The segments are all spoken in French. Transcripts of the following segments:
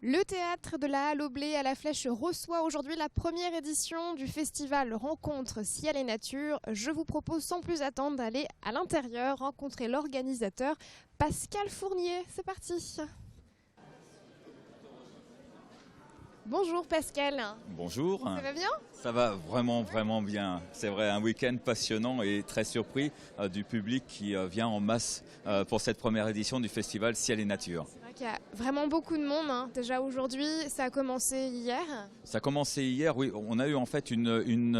Le théâtre de la Halle au Blé à la Flèche reçoit aujourd'hui la première édition du festival Rencontre Ciel et Nature. Je vous propose sans plus attendre d'aller à l'intérieur rencontrer l'organisateur Pascal Fournier. C'est parti. Bonjour Pascal. Bonjour. Ça va bien ? Ça va vraiment bien. C'est vrai, un week-end passionnant et très surpris du public qui vient en masse pour cette première édition du festival Ciel et Nature. C'est vrai qu'il y a vraiment beaucoup de monde, hein. Déjà aujourd'hui, ça a commencé hier. Ça a commencé hier, oui. On a eu en fait une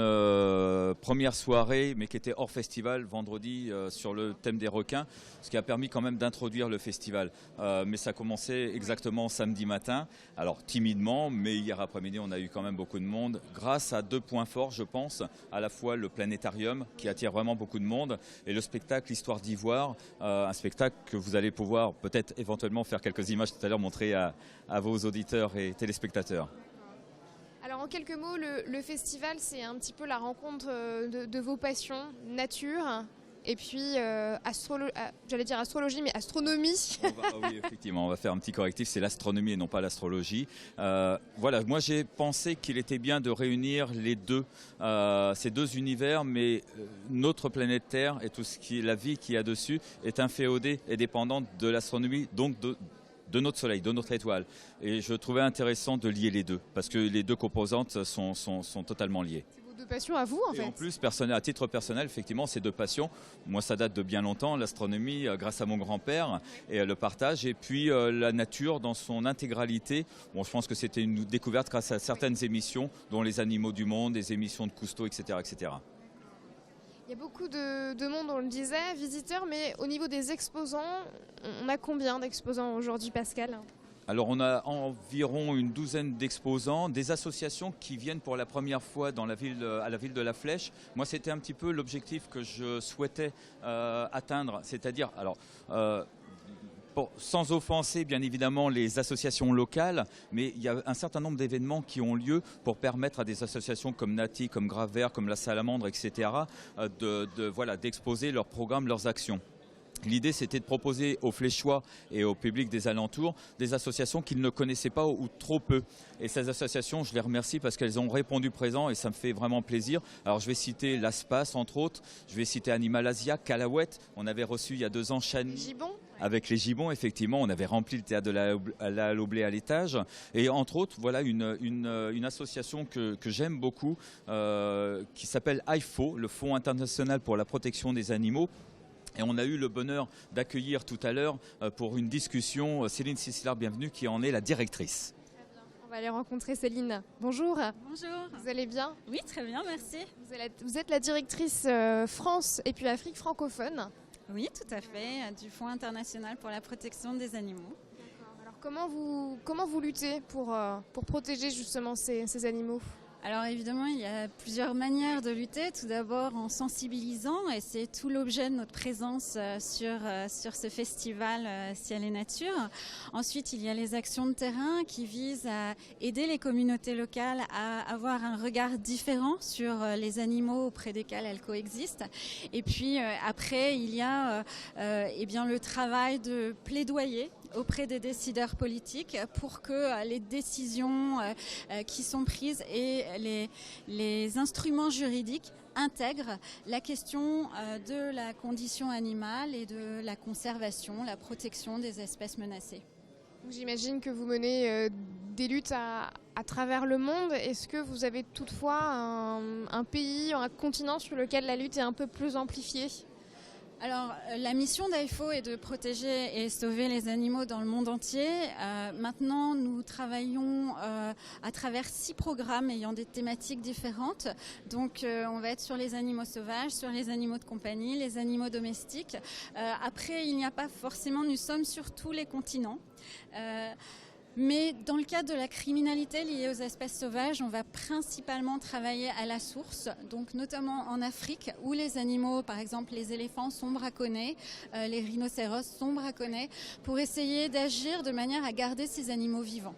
première soirée, mais qui était hors festival, vendredi, sur le thème des requins, ce qui a permis quand même d'introduire le festival. Mais ça a commencé exactement samedi matin, alors timidement, mais hier après-midi, on a eu quand même beaucoup de monde, grâce à deux points forts, je pense, à la fois le planétarium, qui attire vraiment beaucoup de monde, et le spectacle Histoire d'Ivoire, un spectacle que vous allez pouvoir peut-être éventuellement faire quelques images tout à l'heure, montrer à vos auditeurs et téléspectateurs. Alors en quelques mots, le festival, c'est un petit peu la rencontre de vos passions, nature, et puis j'allais dire astrologie, mais astronomie. Oui, effectivement, on va faire un petit correctif, c'est l'astronomie et non pas l'astrologie. Voilà, moi j'ai pensé qu'il était bien de réunir les deux, ces deux univers, mais notre planète Terre et tout ce qui est la vie qu'il y a dessus est inféodée et dépendante de l'astronomie, donc de notre Soleil, de notre étoile. Et je trouvais intéressant de lier les deux, parce que les deux composantes sont totalement liées. C'est vos deux passions à vous, en fait. Et en plus, à titre personnel, effectivement, ces deux passions, moi ça date de bien longtemps, l'astronomie grâce à mon grand-père et le partage, et puis la nature dans son intégralité. Bon, je pense que c'était une découverte grâce à certaines émissions, dont les Animaux du Monde, des émissions de Cousteau, etc., etc. Il y a beaucoup de monde, on le disait, visiteurs, mais au niveau des exposants, on a combien d'exposants aujourd'hui, Pascal ? Alors on a environ une douzaine d'exposants, des associations qui viennent pour la première fois à la ville de La Flèche. Moi c'était un petit peu l'objectif que je souhaitais atteindre, c'est-à-dire sans offenser bien évidemment les associations locales, mais il y a un certain nombre d'événements qui ont lieu pour permettre à des associations comme Nati, comme Grave Vert, comme la Salamandre, etc. d'exposer leurs programmes, leurs actions. L'idée, c'était de proposer aux Fléchois et au public des alentours des associations qu'ils ne connaissaient pas ou trop peu. Et ces associations, je les remercie parce qu'elles ont répondu présent et ça me fait vraiment plaisir. Alors, je vais citer l'ASPAS, entre autres. Je vais citer Animal Asia, Calouette. On avait reçu il y a 2 ans Chani. Gibbon. Avec les gibbons, effectivement, on avait rempli le théâtre de la Halle au Blé à l'étage. Et entre autres, voilà une association que j'aime beaucoup qui s'appelle IFO, le Fonds international pour la protection des animaux. Et on a eu le bonheur d'accueillir tout à l'heure pour une discussion Céline Sicilard, bienvenue, qui en est la directrice. Très bien. On va aller rencontrer Céline. Bonjour. Bonjour. Vous allez bien ? Oui, très bien, merci. Vous êtes la directrice France et puis Afrique francophone. Oui, tout à fait, du Fonds international pour la protection des animaux. Alors comment vous luttez pour protéger justement ces animaux ? Alors évidemment, il y a plusieurs manières de lutter. Tout d'abord en sensibilisant, et c'est tout l'objet de notre présence sur ce festival Ciel et Nature. Ensuite, il y a les actions de terrain qui visent à aider les communautés locales à avoir un regard différent sur les animaux auprès desquels elles coexistent. Et puis après, il y a le travail de plaidoyer auprès des décideurs politiques pour que les décisions qui sont prises et les instruments juridiques intègrent la question de la condition animale et de la conservation, la protection des espèces menacées. J'imagine que vous menez des luttes à travers le monde. Est-ce que vous avez toutefois un pays, un continent sur lequel la lutte est un peu plus amplifiée ? Alors, la mission d'IFO est de protéger et sauver les animaux dans le monde entier. Maintenant, nous travaillons à travers 6 programmes ayant des thématiques différentes. Donc, on va être sur les animaux sauvages, sur les animaux de compagnie, les animaux domestiques. Après, il n'y a pas forcément, nous sommes sur tous les continents. Mais dans le cadre de la criminalité liée aux espèces sauvages, on va principalement travailler à la source, donc notamment en Afrique où les animaux, par exemple les éléphants, sont braconnés, les rhinocéros sont braconnés, pour essayer d'agir de manière à garder ces animaux vivants.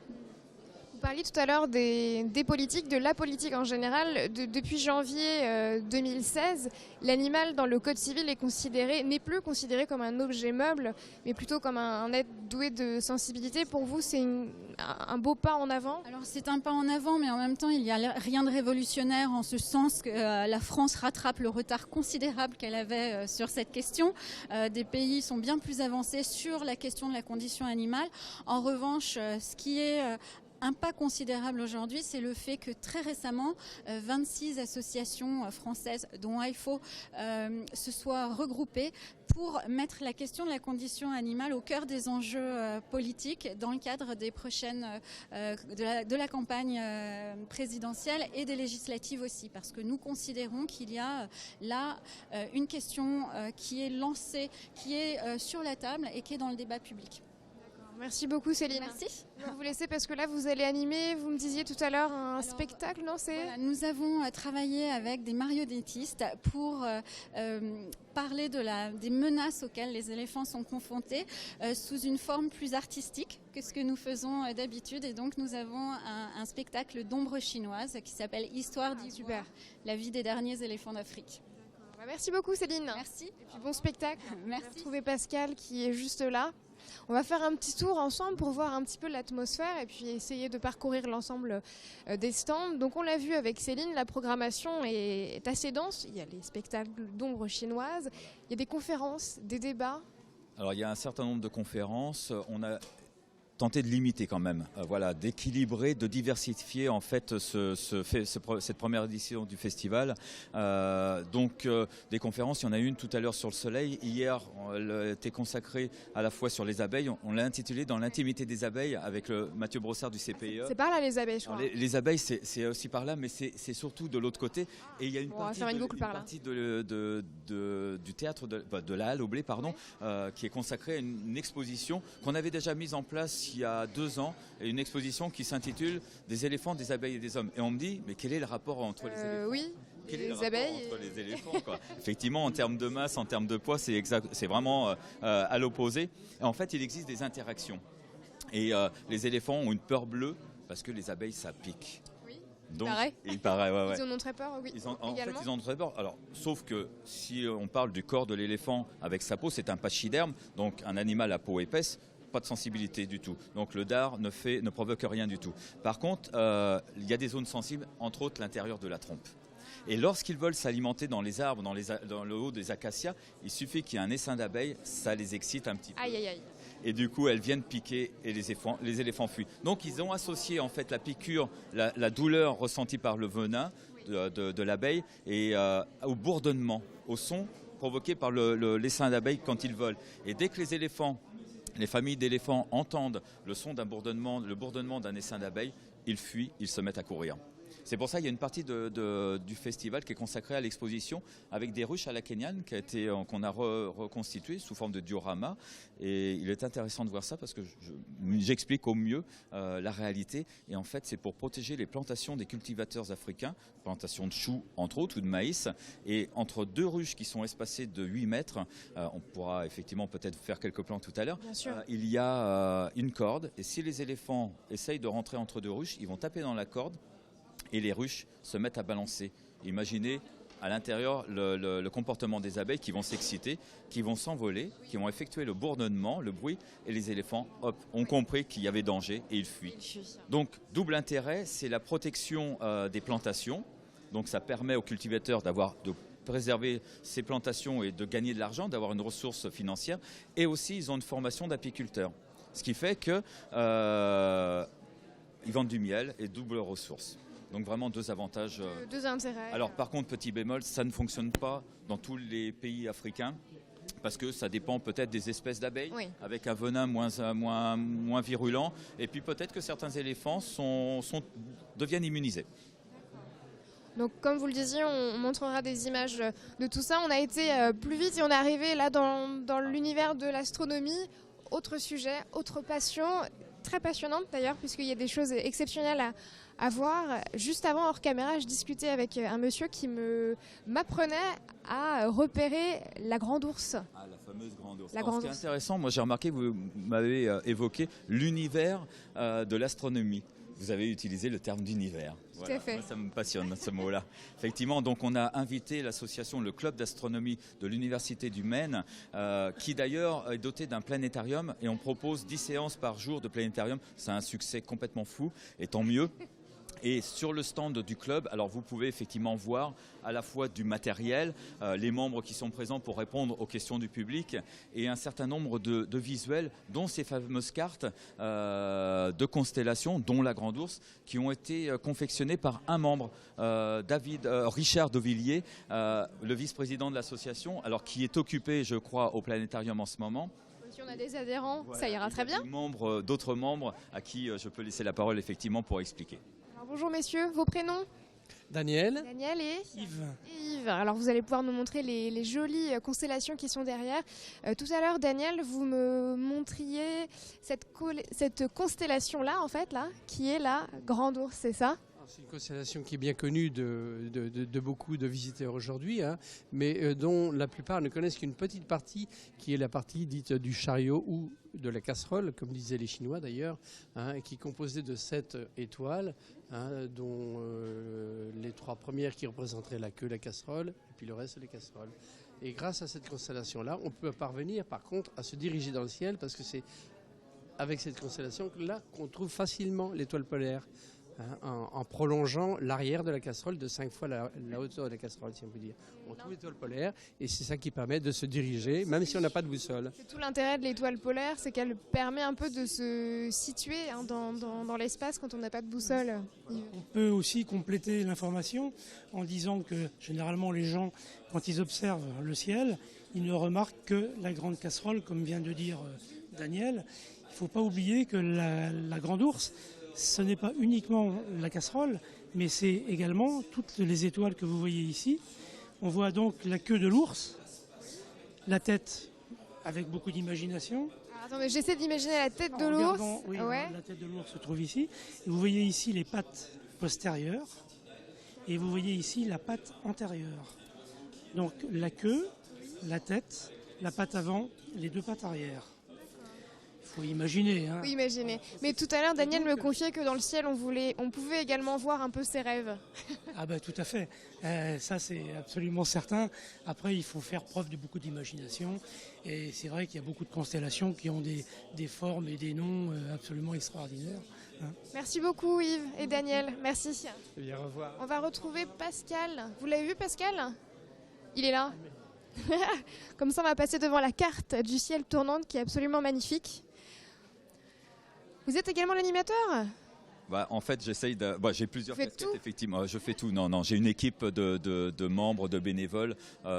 parliez tout à l'heure des politiques, de la politique en général. Depuis janvier 2016, l'animal dans le Code civil n'est plus considéré comme un objet meuble, mais plutôt comme un être doué de sensibilité. Pour vous, c'est un beau pas en avant? Alors c'est un pas en avant, mais en même temps, il n'y a rien de révolutionnaire en ce sens que la France rattrape le retard considérable qu'elle avait sur cette question. Des pays sont bien plus avancés sur la question de la condition animale. En revanche, ce qui est un pas considérable aujourd'hui, c'est le fait que très récemment, 26 associations françaises, dont AIFO, se soient regroupées pour mettre la question de la condition animale au cœur des enjeux politiques dans le cadre des prochaines, de la campagne présidentielle et des législatives aussi. Parce que nous considérons qu'il y a là une question qui est lancée, qui est sur la table et qui est dans le débat public. Merci beaucoup Céline. Merci. Je vais vous laisser parce que là vous allez animer, vous me disiez tout à l'heure, un spectacle, non voilà, nous avons travaillé avec des marionnettistes pour parler des menaces auxquelles les éléphants sont confrontés sous une forme plus artistique que ce que nous faisons d'habitude. Et donc nous avons un spectacle d'ombre chinoise qui s'appelle Histoire d'Ivoire, la vie des derniers éléphants d'Afrique. Merci beaucoup Céline. Merci. Et puis bon spectacle. Merci. On va retrouver Pascal qui est juste là. On va faire un petit tour ensemble pour voir un petit peu l'atmosphère et puis essayer de parcourir l'ensemble des stands. Donc on l'a vu avec Céline, la programmation est assez dense. Il y a les spectacles d'ombre chinoise, il y a des conférences, des débats. Alors il y a un certain nombre de conférences. On a tenté de limiter quand même, d'équilibrer, de diversifier en fait cette première édition du festival. Des conférences, il y en a une tout à l'heure sur le soleil. Hier, elle était consacrée à la fois sur les abeilles. On l'a intitulé Dans l'intimité des abeilles avec Mathieu Brossard du CPIE. C'est par là les abeilles, je crois. Les abeilles, c'est aussi par là, mais c'est surtout de l'autre côté. Et il y a une partie du théâtre de la Halle au Blé, qui est consacrée à une exposition qu'on avait déjà mise en place il y a 2 ans, une exposition qui s'intitule Des éléphants, des abeilles et des hommes. Et on me dit, mais quel est le rapport entre les éléphants? Oui, quel est le les abeilles rapport entre les éléphants, quoi. Effectivement, en termes de masse, en termes de poids, c'est vraiment à l'opposé. Et en fait, il existe des interactions. Et les éléphants ont une peur bleue parce que les abeilles, ça pique. Donc, il paraît, ouais. Ils en ont très peur, oui. En fait, ils en ont très peur. Alors, sauf que si on parle du corps de l'éléphant avec sa peau, c'est un pachyderme, donc un animal à peau épaisse. Pas de sensibilité du tout. Donc le dard ne provoque rien du tout. Par contre, il y a des zones sensibles, entre autres l'intérieur de la trompe. Et lorsqu'ils veulent s'alimenter dans les arbres, dans le haut des acacias, il suffit qu'il y ait un essaim d'abeilles, ça les excite un petit peu. Aïe, aïe, aïe. Et du coup, elles viennent piquer et les éléphants fuient. Donc ils ont associé en fait la piqûre, la douleur ressentie par le venin de l'abeille et au bourdonnement, au son provoqué par l'essaim d'abeilles quand ils volent. Et dès que les familles d'éléphants entendent le son le bourdonnement d'un essaim d'abeilles, ils fuient, ils se mettent à courir. C'est pour ça qu'il y a une partie du festival qui est consacrée à l'exposition avec des ruches à la kenyane qu'on a reconstituées sous forme de diorama. Et il est intéressant de voir ça parce que j'explique au mieux la réalité. Et en fait, c'est pour protéger les plantations des cultivateurs africains, plantations de choux entre autres ou de maïs. Et entre 2 ruches qui sont espacées de 8 mètres, on pourra effectivement peut-être faire quelques plans tout à l'heure, il y a une corde. Et si les éléphants essayent de rentrer entre 2 ruches, ils vont taper dans la corde. Et les ruches se mettent à balancer. Imaginez à l'intérieur le comportement des abeilles qui vont s'exciter, qui vont s'envoler, qui vont effectuer le bourdonnement, le bruit, et les éléphants ont compris qu'il y avait danger et ils fuient. Donc double intérêt, c'est la protection des plantations. Donc ça permet aux cultivateurs de préserver ces plantations et de gagner de l'argent, d'avoir une ressource financière. Et aussi, ils ont une formation d'apiculteurs. Ce qui fait qu'ils vendent du miel et double ressource. Donc vraiment 2 avantages. 2 intérêts. Alors par contre, petit bémol, ça ne fonctionne pas dans tous les pays africains parce que ça dépend peut-être des espèces d'abeilles, avec un venin moins virulent. Et puis peut-être que certains éléphants deviennent immunisés. Donc comme vous le disiez, on montrera des images de tout ça. On a été plus vite et on est arrivé là dans l'univers de l'astronomie. Autre sujet, autre passion, très passionnante d'ailleurs, puisqu'il y a des choses exceptionnelles à voir. Juste avant, hors caméra, je discutais avec un monsieur qui m'apprenait à repérer la grande ours. Ah, la fameuse grande ours. Ce qui est intéressant, moi j'ai remarqué que vous m'avez évoqué l'univers de l'astronomie. Vous avez utilisé le terme d'univers. Tout à fait. Moi, ça me passionne ce mot-là. Effectivement, donc on a invité l'association, le club d'astronomie de l'Université du Maine, qui d'ailleurs est doté d'un planétarium et on propose 10 séances par jour de planétarium. C'est un succès complètement fou et tant mieux. Et sur le stand du club, alors vous pouvez effectivement voir à la fois du matériel, les membres qui sont présents pour répondre aux questions du public et un certain nombre de visuels, dont ces fameuses cartes de constellations, dont la Grande Ourse, qui ont été confectionnées par un membre, Richard Devilliers, le vice-président de l'association, alors qui est occupé, je crois, au planétarium en ce moment. Si on a des adhérents, voilà, ça ira très bien. D'autres membres à qui je peux laisser la parole effectivement pour expliquer. Bonjour messieurs, vos prénoms? Daniel. Daniel et Yves. Yves. Alors vous allez pouvoir nous montrer les jolies constellations qui sont derrière. Tout à l'heure, Daniel, vous me montriez cette constellation-là, en fait, là, qui est la Grande Ourse, c'est ça? C'est une constellation qui est bien connue de beaucoup de visiteurs aujourd'hui, hein, mais dont la plupart ne connaissent qu'une petite partie, qui est la partie dite du chariot ou de la casserole, comme disaient les Chinois d'ailleurs, hein, qui est composée de 7 étoiles, hein, dont les 3 premières qui représenteraient la queue, la casserole, et puis le reste, les casseroles. Et grâce à cette constellation-là, on peut parvenir par contre à se diriger dans le ciel, parce que c'est avec cette constellation-là qu'on trouve facilement l'étoile polaire. En prolongeant l'arrière de la casserole de 5 fois la hauteur de la casserole, si on peut dire. On trouve l'étoile polaire et c'est ça qui permet de se diriger, même si on n'a pas de boussole. C'est tout l'intérêt de l'étoile polaire, c'est qu'elle permet un peu de se situer dans l'espace quand on n'a pas de boussole. On peut aussi compléter l'information en disant que généralement les gens, quand ils observent le ciel, ils ne remarquent que la grande casserole, comme vient de dire Daniel. Il ne faut pas oublier que la Grande Ourse, ce n'est pas uniquement la casserole, mais c'est également toutes les étoiles que vous voyez ici. On voit donc la queue de l'ours, la tête avec beaucoup d'imagination. Attendez, j'essaie d'imaginer la tête de l'ours. Oui, la tête de l'ours se trouve ici. Et vous voyez ici les pattes postérieures et vous voyez ici la patte antérieure. Donc la queue, la tête, la patte avant, les 2 pattes arrière. Il faut imaginer. Hein. Oui, imaginer. Mais tout à l'heure, Daniel me confiait que dans le ciel, on pouvait également voir un peu ses rêves. Ah ben tout à fait. Ça, c'est absolument certain. Après, il faut faire preuve de beaucoup d'imagination. Et c'est vrai qu'il y a beaucoup de constellations qui ont des formes et des noms absolument extraordinaires. Hein. Merci beaucoup, Yves et Daniel. Merci. Bien, au revoir. On va retrouver Pascal. Vous l'avez vu, Pascal? Il est là. Comme ça, on va passer devant la carte du ciel tournante qui est absolument magnifique. Vous êtes également l'animateur? En fait, j'essaye de. J'ai plusieurs casquettes, tout effectivement. Je fais tout. Non, j'ai une équipe de membres, de bénévoles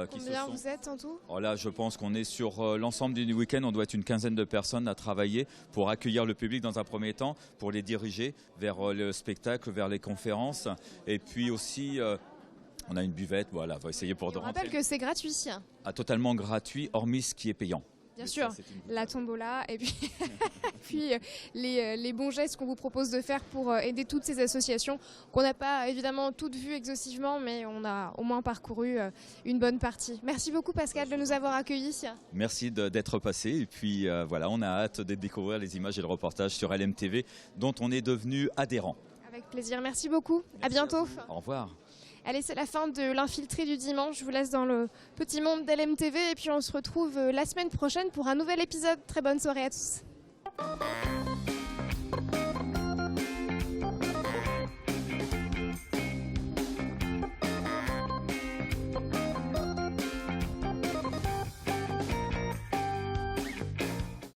qui se Combien sont. vous êtes en tout? Là, je pense qu'on est sur l'ensemble du week-end. On doit être une quinzaine de personnes à travailler pour accueillir le public dans un premier temps, pour les diriger vers le spectacle, vers les conférences, et puis aussi. On a une buvette, voilà, on va essayer pour On rentrer. rappelle que c'est gratuit. Totalement gratuit, hormis ce qui est payant. Bien sûr, la tombola et puis, puis les bons gestes qu'on vous propose de faire pour aider toutes ces associations qu'on n'a pas évidemment toutes vues exhaustivement, mais on a au moins parcouru une bonne partie. Merci beaucoup Pascal de nous avoir accueillis. Merci d'être passé et puis voilà, on a hâte de découvrir les images et le reportage sur LMTV dont on est devenu adhérent. Avec plaisir, merci beaucoup, à bientôt. Au revoir. Allez, c'est la fin de l'infiltré du dimanche. Je vous laisse dans le petit monde d'LMTV et puis on se retrouve la semaine prochaine pour un nouvel épisode. Très bonne soirée à tous.